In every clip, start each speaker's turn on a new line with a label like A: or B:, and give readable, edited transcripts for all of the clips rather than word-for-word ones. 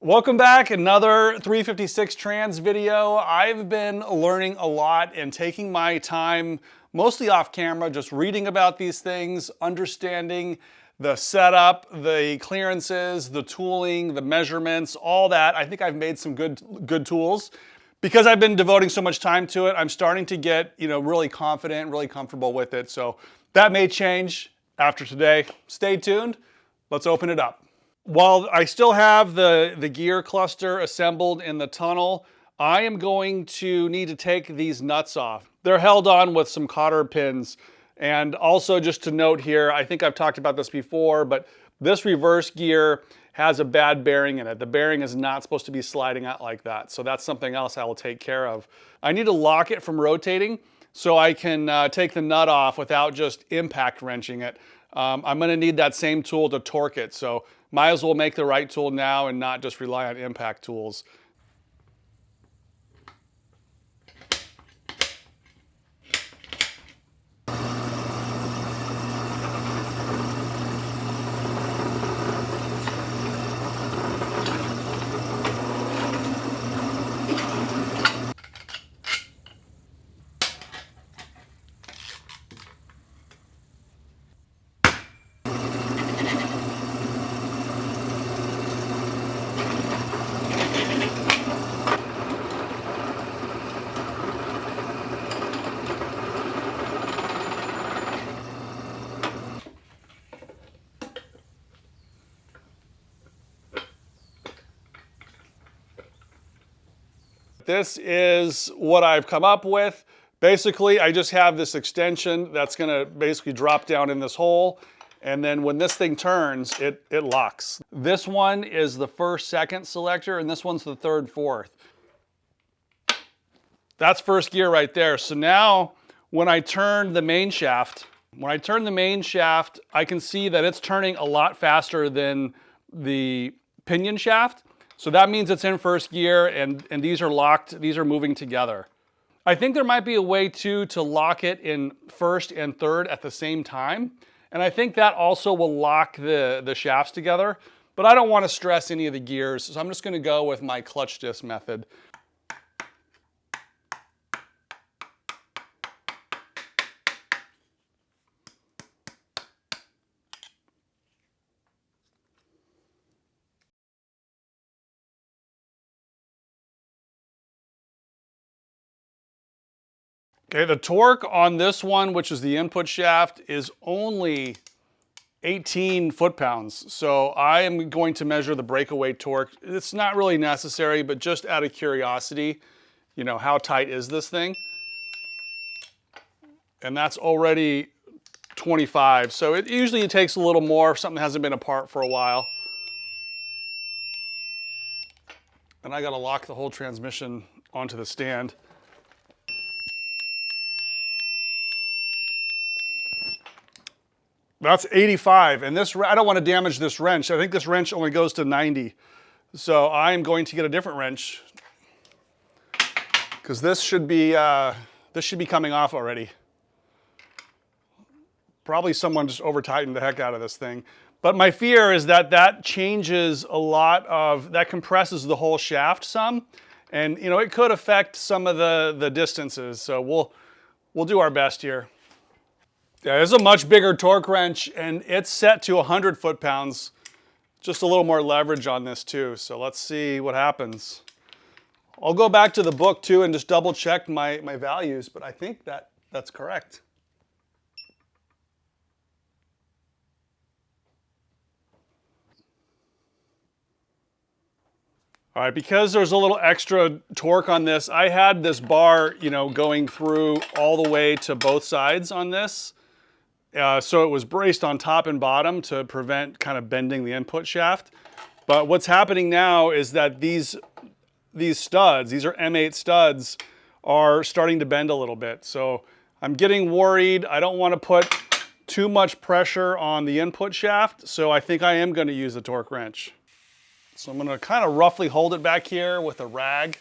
A: Welcome back, another 356 Trans video. I've been learning a lot and taking my time, mostly off camera, just reading about these things, understanding the setup, the clearances, the tooling, the measurements, all that. I think I've made some good tools. Because I've been devoting so much time to it, I'm starting to get, really confident, really comfortable with it. So that may change after today. Stay tuned. Let's open it up. While I still have the gear cluster assembled in the tunnel, I am going to need to take these nuts off. They're held on with some cotter pins. And also just to note here, I think I've talked about this before, but this reverse gear has a bad bearing in it. The bearing is not supposed to be sliding out like that. So that's something else I will take care of. I need to lock it from rotating so I can take the nut off without just impact wrenching it. I'm gonna need that same tool to torque it. So might as well make the right tool now and not just rely on impact tools. This is what I've come up with. Basically, I just have this extension that's gonna basically drop down in this hole. And then when this thing turns, it locks. This one is the first, second selector, and this one's the third, fourth. That's first gear right there. So now when I turn the main shaft, I can see that it's turning a lot faster than the pinion shaft. So that means it's in first gear and these are locked, these are moving together. I think there might be a way too to lock it in first and third at the same time. And I think that also will lock the shafts together, but I don't want to stress any of the gears. So I'm just going to go with my clutch disc method. Okay, the torque on this one, which is the input shaft, is only 18 foot-pounds. So I am going to measure the breakaway torque. It's not really necessary, but just out of curiosity, how tight is this thing? And that's already 25. So it usually takes a little more if something hasn't been apart for a while. And I gotta lock the whole transmission onto the stand. That's 85, and this, I don't want to damage this wrench. I think this wrench only goes to 90. So I'm going to get a different wrench because this should be coming off already. Probably someone just over tightened the heck out of this thing. But my fear is that changes a lot that compresses the whole shaft some. And it could affect some of the distances. So we'll do our best here. Yeah, it's a much bigger torque wrench and it's set to 100 foot-pounds. Just a little more leverage on this too. So let's see what happens. I'll go back to the book too and just double check my values, but I think that's correct. All right, because there's a little extra torque on this, I had this bar, going through all the way to both sides on this. So it was braced on top and bottom to prevent kind of bending the input shaft. But what's happening now is that these studs, these are M8 studs, are starting to bend a little bit. So I'm getting worried. I don't want to put too much pressure on the input shaft. So I think I am going to use the torque wrench. So I'm going to kind of roughly hold it back here with a rag.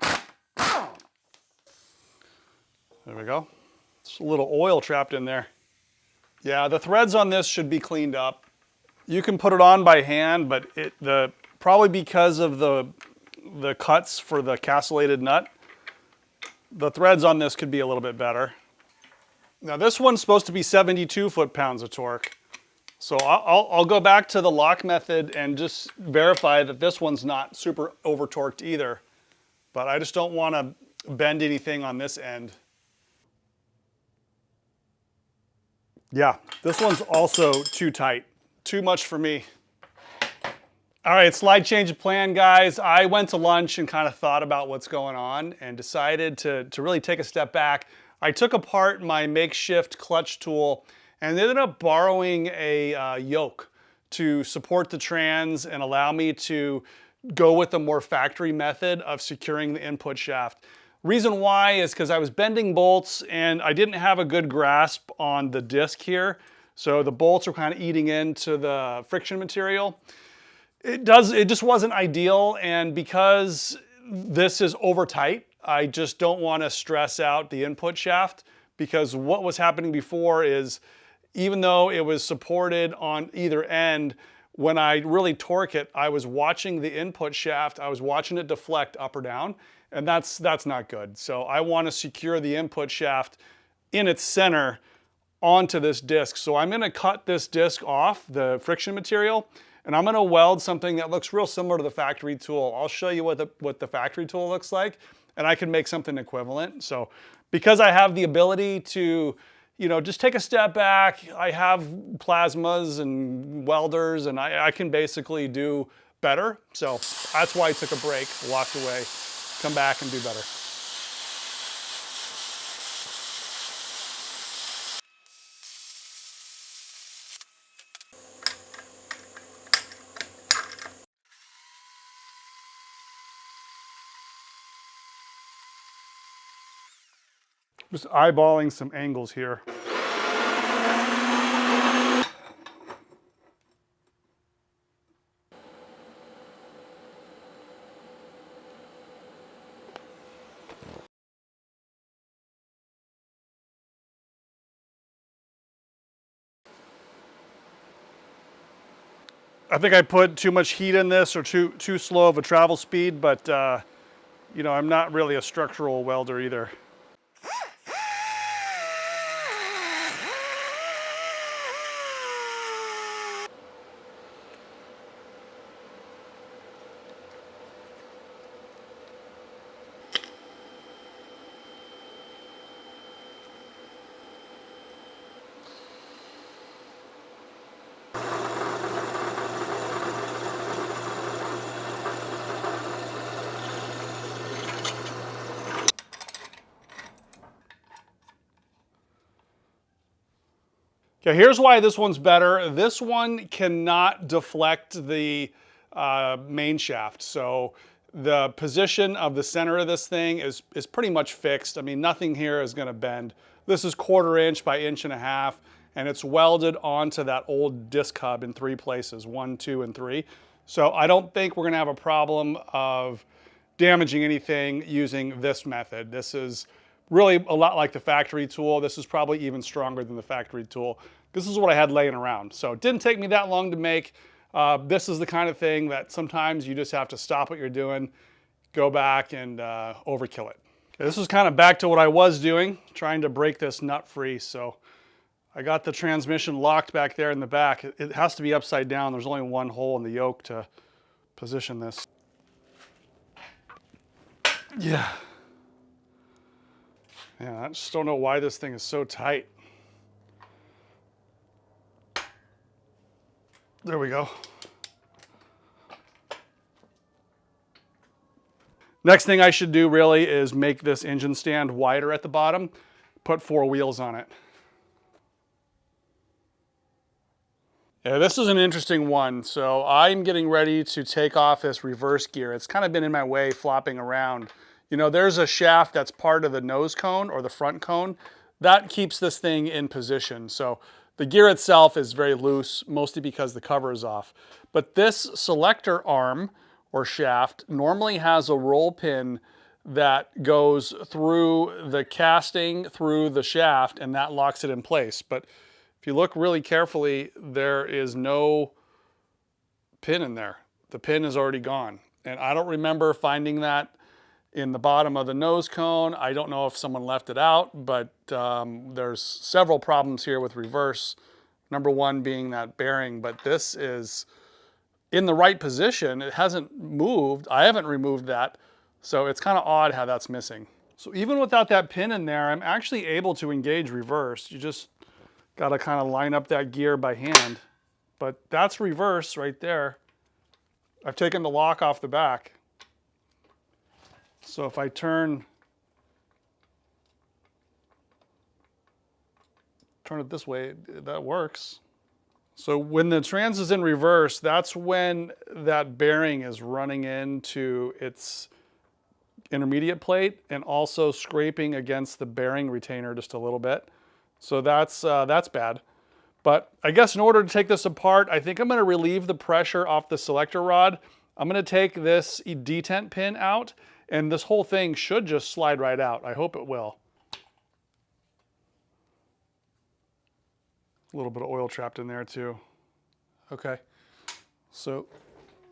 A: There we go. There's a little oil trapped in there. Yeah, the threads on this should be cleaned up. You can put it on by hand, but probably because of the cuts for the castellated nut, the threads on this could be a little bit better. Now this one's supposed to be 72 foot-pounds of torque. So I'll go back to the lock method and just verify that this one's not super over-torqued either. But I just don't want to bend anything on this end. Yeah, this one's also too tight. Too much for me. All right, slide change of plan, guys. I went to lunch and kind of thought about what's going on and decided to really take a step back. I took apart my makeshift clutch tool and ended up borrowing a yoke to support the trans and allow me to go with a more factory method of securing the input shaft. Reason why is because I was bending bolts and I didn't have a good grasp on the disc here. So the bolts were kind of eating into the friction material. It just wasn't ideal, and because this is over tight, I just don't want to stress out the input shaft, because what was happening before is, even though it was supported on either end, when I really torque it, I was watching the input shaft, I was watching it deflect up or down, and that's not good. So I want to secure the input shaft in its center onto this disc. So I'm going to cut this disc off, the friction material, and I'm going to weld something that looks real similar to the factory tool. I'll show you what the factory tool looks like, and I can make something equivalent. So because I have the ability to, you know, just take a step back, I have plasmas and welders, and I can basically do better. So that's why I took a break, walked away, come back and do better. Just eyeballing some angles here. I think I put too much heat in this, or too slow of a travel speed, but you know, I'm not really a structural welder either. Okay, here's why this one's better. This one cannot deflect the main shaft. So the position of the center of this thing is pretty much fixed. I mean, nothing here is gonna bend. This is 1/4 inch by 1.5 inch, and it's welded onto that old disc hub in 3 places, 1, 2, and 3. So I don't think we're gonna have a problem of damaging anything using this method. This is really a lot like the factory tool. This is probably even stronger than the factory tool. This is what I had laying around. So it didn't take me that long to make. This is the kind of thing that sometimes you just have to stop what you're doing, go back and overkill it. Okay, this is kind of back to what I was doing, trying to break this nut free. So I got the transmission locked back there in the back. It has to be upside down. There's only one hole in the yoke to position this. Yeah. Yeah, I just don't know why this thing is so tight. There we go. Next thing I should do really is make this engine stand wider at the bottom, put 4 wheels on it. Yeah, this is an interesting one. So I'm getting ready to take off this reverse gear. It's kind of been in my way, flopping around. You know, there's a shaft that's part of the nose cone or the front cone. That keeps this thing in position. So the gear itself is very loose, mostly because the cover is off. But this selector arm or shaft normally has a roll pin that goes through the casting, through the shaft, and that locks it in place. But if you look really carefully, there is no pin in there. The pin is already gone. And I don't remember finding that in the bottom of the nose cone. I don't know if someone left it out, but there's several problems here with reverse. Number one being that bearing, but this is in the right position. It hasn't moved. I haven't removed that. So it's kind of odd how that's missing. So even without that pin in there, I'm actually able to engage reverse. You just got to kind of line up that gear by hand. But that's reverse right there. I've taken the lock off the back. So if I turn it this way, that works. So when the trans is in reverse, that's when that bearing is running into its intermediate plate and also scraping against the bearing retainer just a little bit. So that's bad. But I guess in order to take this apart, I think I'm going to relieve the pressure off the selector rod. I'm going to take this detent pin out, and this whole thing should just slide right out. I hope it will. A little bit of oil trapped in there too. Okay, so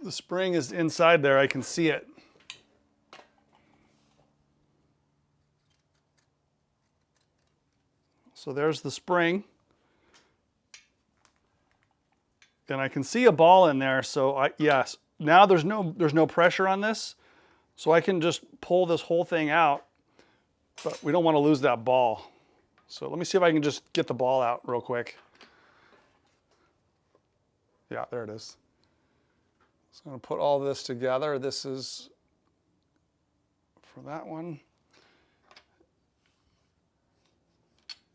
A: the spring is inside there. I can see it. So there's the spring. And I can see a ball in there, so yes. Now there's no pressure on this, so I can just pull this whole thing out, but we don't want to lose that ball. So let me see if I can just get the ball out real quick. Yeah, there it is. So I'm going to put all this together. This is for that one.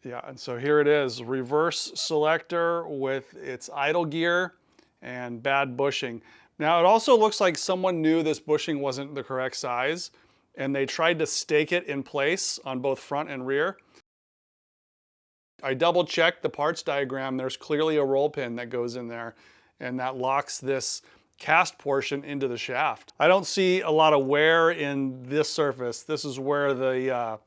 A: Yeah, and so here it is, reverse selector with its idle gear and bad bushing. Now it also looks like someone knew this bushing wasn't the correct size and they tried to stake it in place on both front and rear. I double checked the parts diagram. There's clearly a roll pin that goes in there and that locks this cast portion into the shaft. I don't see a lot of wear in this surface. This is where the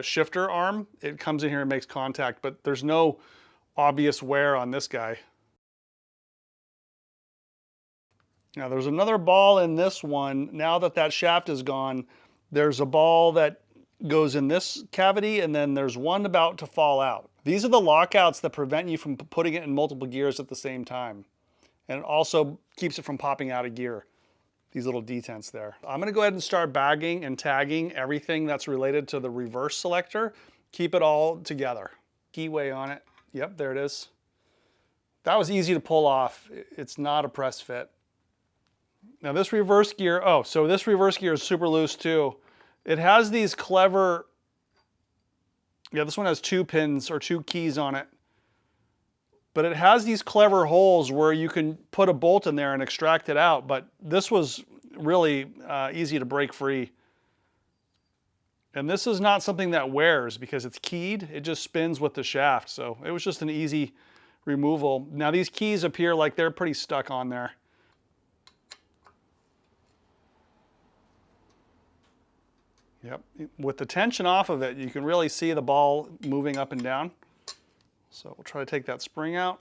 A: shifter arm, it comes in here and makes contact, but there's no obvious wear on this guy. Now there's another ball in this one. Now that that shaft is gone, there's a ball that goes in this cavity and then there's one about to fall out. These are the lockouts that prevent you from putting it in multiple gears at the same time. And it also keeps it from popping out of gear. These little detents there. I'm gonna go ahead and start bagging and tagging everything that's related to the reverse selector. Keep it all together. Keyway on it. Yep, there it is. That was easy to pull off. It's not a press fit. Now this reverse gear, so this reverse gear is super loose too. It has these clever, this one has 2 pins or 2 keys on it. But it has these clever holes where you can put a bolt in there and extract it out. But this was really easy to break free. And this is not something that wears because it's keyed. It just spins with the shaft. So it was just an easy removal. Now these keys appear like they're pretty stuck on there. Yep, with the tension off of it, you can really see the ball moving up and down. So we'll try to take that spring out.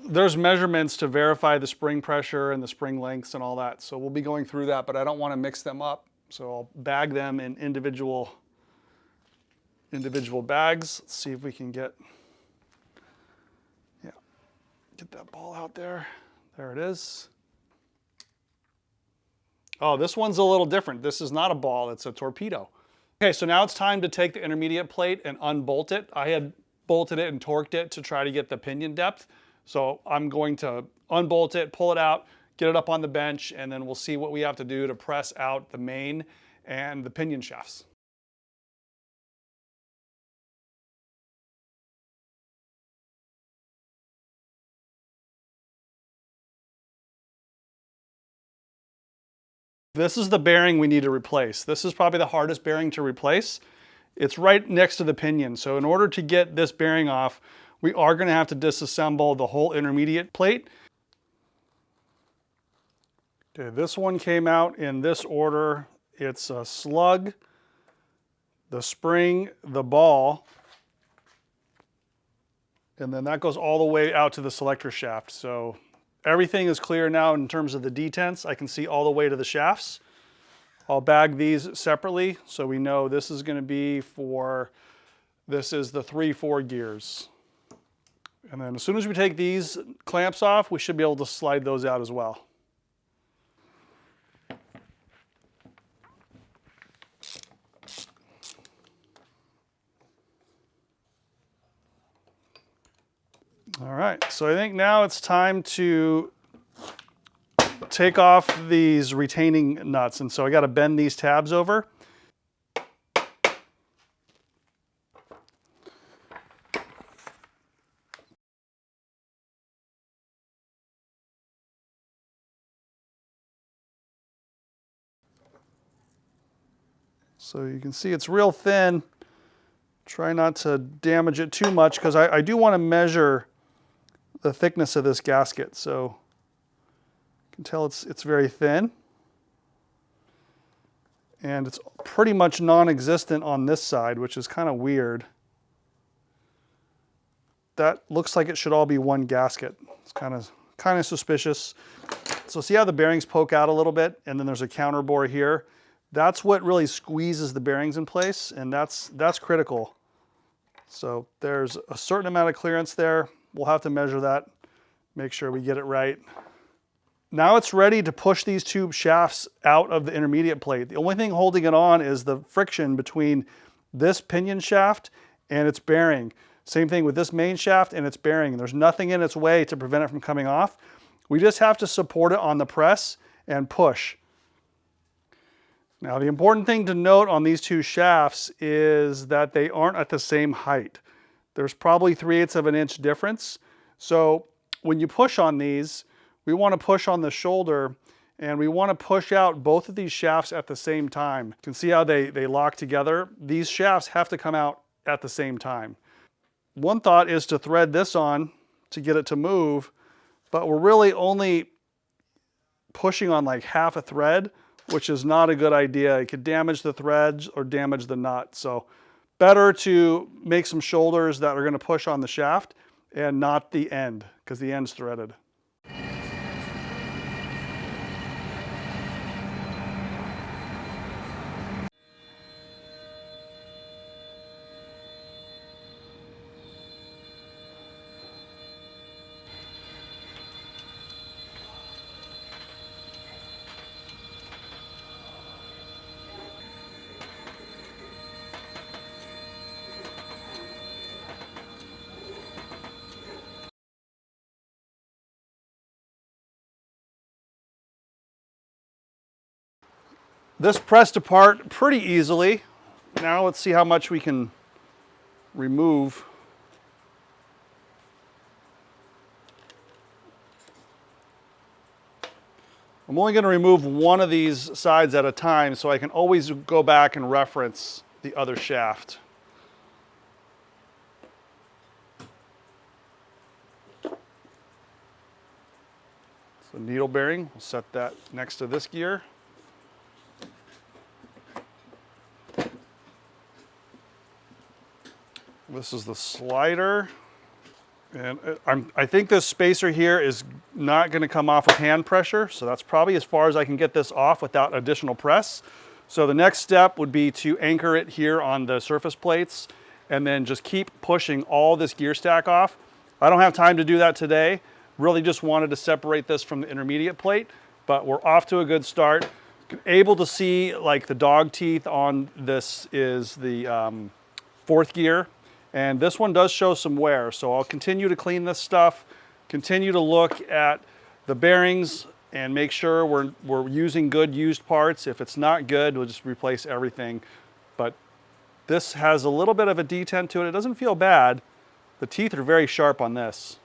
A: There's measurements to verify the spring pressure and the spring lengths and all that. So we'll be going through that, but I don't want to mix them up. So I'll bag them in individual bags. Let's see if we can get that ball out there. There it is. Oh, this one's a little different. This is not a ball, it's a torpedo. Okay, so now it's time to take the intermediate plate and unbolt it. I had bolted it and torqued it to try to get the pinion depth. So I'm going to unbolt it, pull it out, get it up on the bench, and then we'll see what we have to do to press out the main and the pinion shafts. This is the bearing we need to replace. This is probably the hardest bearing to replace. It's right next to the pinion. So in order to get this bearing off, we are going to have to disassemble the whole intermediate plate. Okay, this one came out in this order. It's a slug, the spring, the ball, and then that goes all the way out to the selector shaft. So everything is clear now in terms of the detents. I can see all the way to the shafts. I'll bag these separately so we know this is going to be for, this is the 3/4 gears. And then as soon as we take these clamps off, we should be able to slide those out as well. All right, so I think now it's time to take off these retaining nuts. And so I got to bend these tabs over. So you can see it's real thin. Try not to damage it too much because I do want to measure the thickness of this gasket. So you can tell it's very thin. And it's pretty much non-existent on this side, which is kind of weird. That looks like it should all be one gasket. It's kind of suspicious. So see how the bearings poke out a little bit, and then there's a counter bore here. That's what really squeezes the bearings in place, and that's critical. So there's a certain amount of clearance there. We'll have to measure that, make sure we get it right. Now it's ready to push these two shafts out of the intermediate plate. The only thing holding it on is the friction between this pinion shaft and its bearing. Same thing with this main shaft and its bearing. There's nothing in its way to prevent it from coming off. We just have to support it on the press and push. Now the important thing to note on these two shafts is that they aren't at the same height. There's probably 3/8 of an inch difference. So when you push on these, we want to push on the shoulder and we want to push out both of these shafts at the same time. You can see how they lock together. These shafts have to come out at the same time. One thought is to thread this on to get it to move, but we're really only pushing on like half a thread, which is not a good idea. It could damage the threads or damage the nut. So better to make some shoulders that are going to push on the shaft and not the end, because the end's threaded. This pressed apart pretty easily. Now let's see how much we can remove. I'm only going to remove one of these sides at a time so I can always go back and reference the other shaft. So needle bearing, we'll set that next to this gear. This is the slider, and I think this spacer here is not going to come off with hand pressure, so that's probably as far as I can get this off without additional press. So the next step would be to anchor it here on the surface plates and then just keep pushing all this gear stack off. I don't have time to do that today. Really just wanted to separate this from the intermediate plate, but we're off to a good start. Able to see like the dog teeth on this is the fourth gear. And this one does show some wear, so I'll continue to clean this stuff, continue to look at the bearings and make sure we're using good used parts. If it's not good, we'll just replace everything. But this has a little bit of a detent to it. It doesn't feel bad. The teeth are very sharp on this.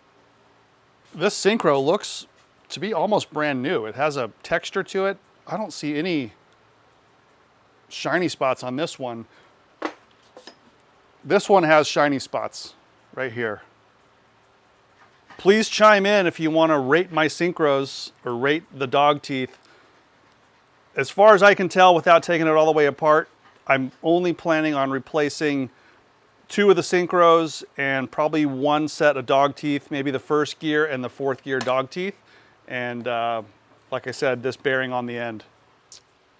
A: This synchro looks to be almost brand new. It has a texture to it. I don't see any shiny spots on this one. This one has shiny spots right here. Please chime in if you want to rate my synchros or rate the dog teeth. As far as I can tell without taking it all the way apart, I'm only planning on replacing 2 of the synchros and probably 1 set of dog teeth, maybe the first gear and the fourth gear dog teeth. and like I said, this bearing on the end.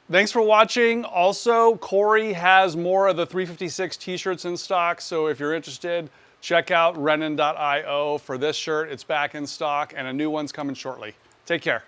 A: Thanks for watching. Also, Corey has more of the 356 t-shirts in stock, so if you're interested, check out Renan.io for this shirt. It's back in stock, and a new one's coming shortly. Take care.